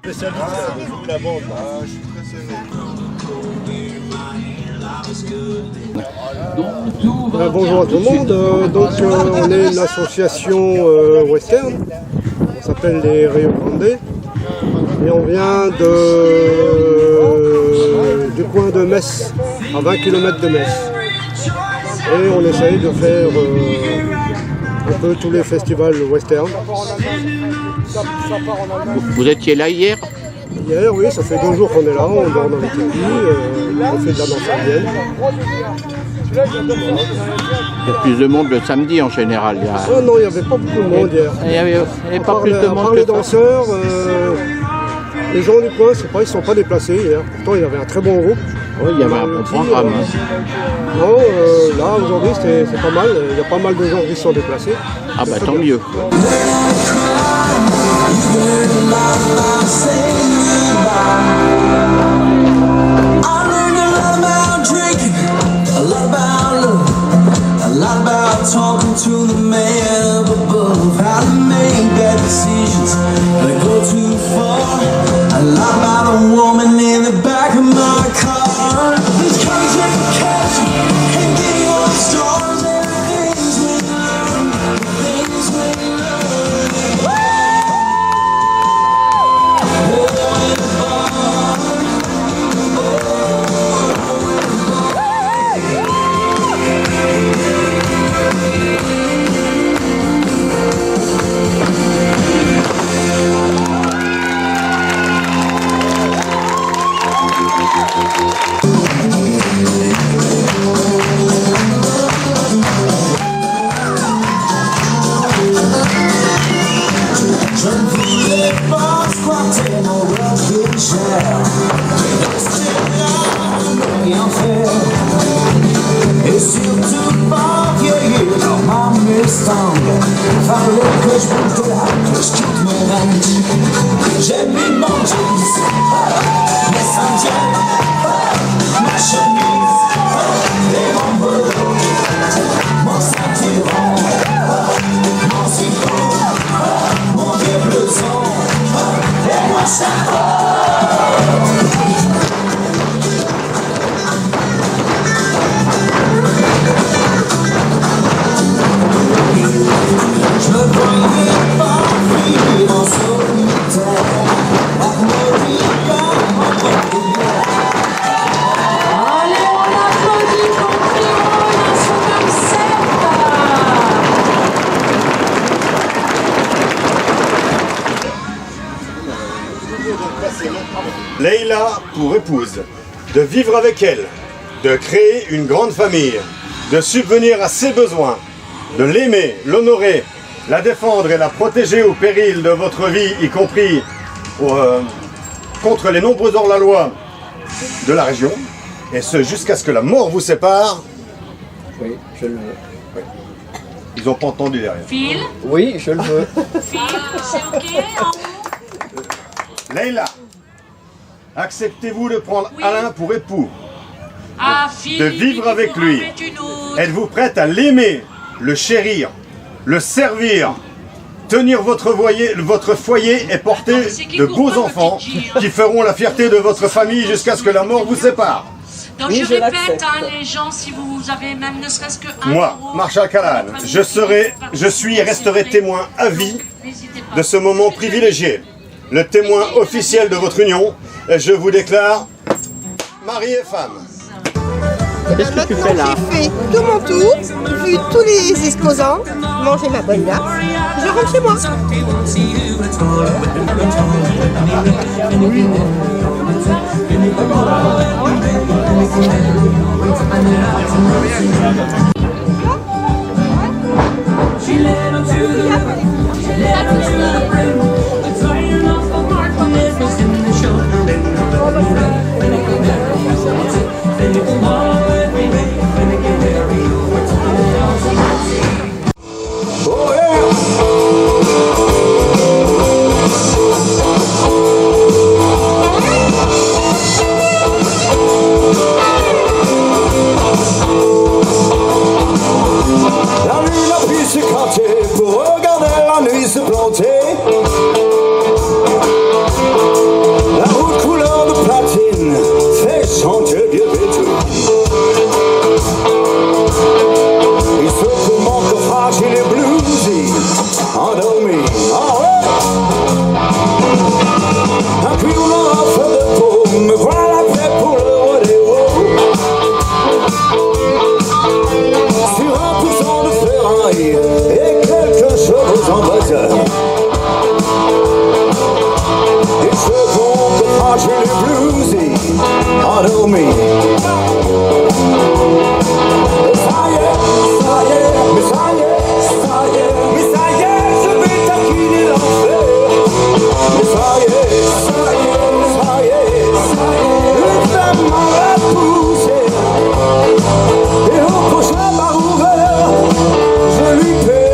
Spécialiste de la bande. Je suis très serré. Bonjour à tout le monde, on est une association western, on s'appelle les Rio Grande et on vient du coin de Metz, à 20 km de Metz. Et on essaye de faire un peu tous les festivals western. Vous étiez là hier? Hier, oui, ça fait 2 jours qu'on est là, on dort dans les tapis, on fait de la danse indienne. Il y a plus de monde le samedi en général. Ah non, il n'y avait pas beaucoup de monde hier. Il n'y avait pas plus de monde que les danseurs, les gens du coin, c'est pas, ils ne sont pas déplacés hier. Pourtant, il y avait un très bon groupe. Oui, il y avait un bon programme. Non, là, aujourd'hui, c'est pas mal. Il y a pas mal de gens qui se sont déplacés. Ah bah tant mieux. Talking to the man up above, how to make bad decisions, how to go too far. A lot about a woman in the back of my car. These cars ain't catching, ain't getting on stars. Everything's we learn, things we learn. J'aime les manches, les Indiens, ma chemise, les enveloppes, mon ceinturon, mon citron, mon vieux blouson, et moi chapeau. Je me voyais pas vivre en solitaire. Allez, on applaudit complètement une nation comme cette. Leïla pour épouse, de vivre avec elle, de créer une grande famille, de subvenir à ses besoins, de l'aimer, l'honorer, la défendre et la protéger au péril de votre vie, y compris contre les nombreux hors-la-loi de la région, et ce jusqu'à ce que la mort vous sépare. Oui, je le veux. Oui. Ils n'ont pas entendu derrière. Phil? Oui, je le veux. Phil, c'est ok en haut? Leïla, acceptez-vous de prendre Oui. Alain pour époux, Ah, Phil, de vivre avec lui? Êtes-vous prête à l'aimer, le chérir, le servir, tenir votre foyer et porter de beaux enfants qui feront la fierté de votre famille jusqu'à ce que la mort vous sépare? Donc Oui, je répète, l'accepte. les gens, si vous avez même ne serait-ce que Moi, Marshall Callahan, je suis et resterai témoin à vie de ce moment privilégié, le témoin officiel de votre union, et je vous déclare mari et femme. Qu'est-ce que tu fais là? J'ai fait tout mon tour, vu tous les exposants, mangé ma bonne glace, je rentre chez moi. endormi. Ça y est, mais ça y est, mais ça y est, je vais taquiner l'enfer. Mais ça y est, le femme m'en va pousser. Et au prochain bar ouvert, je lui paye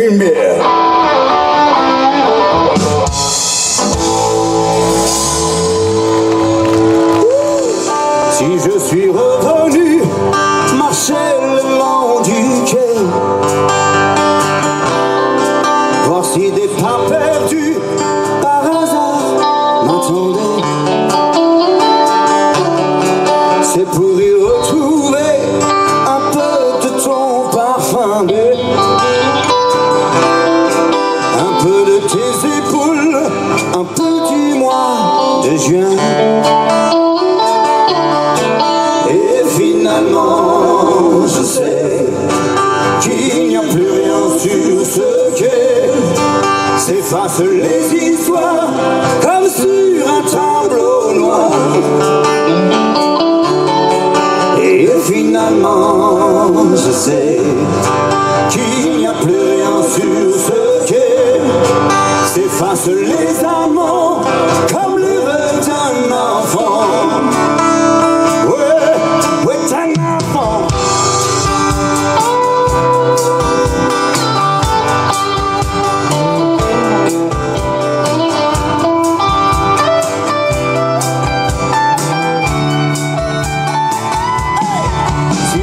une bière. S'effacent les histoires comme sur un tableau noir. Et finalement je sais qu'il n'y a plus rien sur ce quai. S'effacent les amants comme les rêves d'un enfant. Ouais, d'un enfant.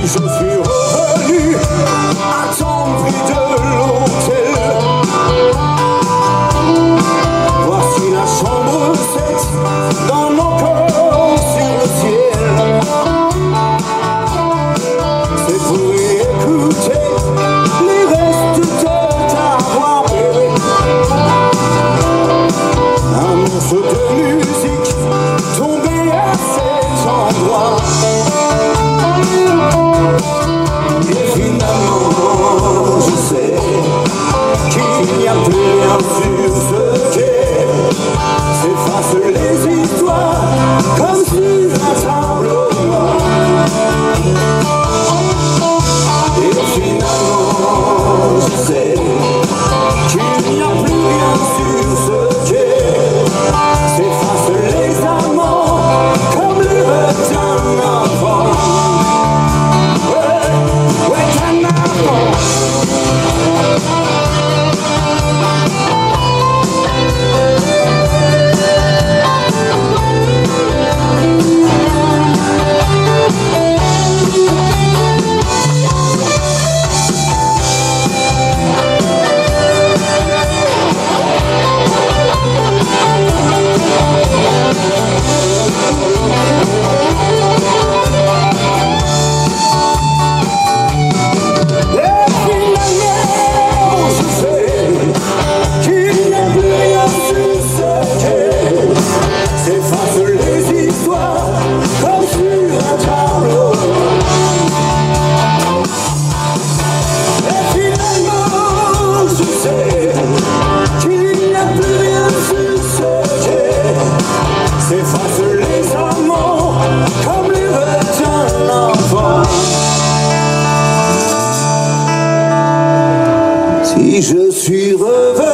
Je suis revenu à ton prix de l'hôtel. Voici la chambre 7 dans mon corps sur le ciel. C'est pour y écouter les restes de ta voix, bébé. Un morceau de musique tombé à cet endroit. je suis revenu.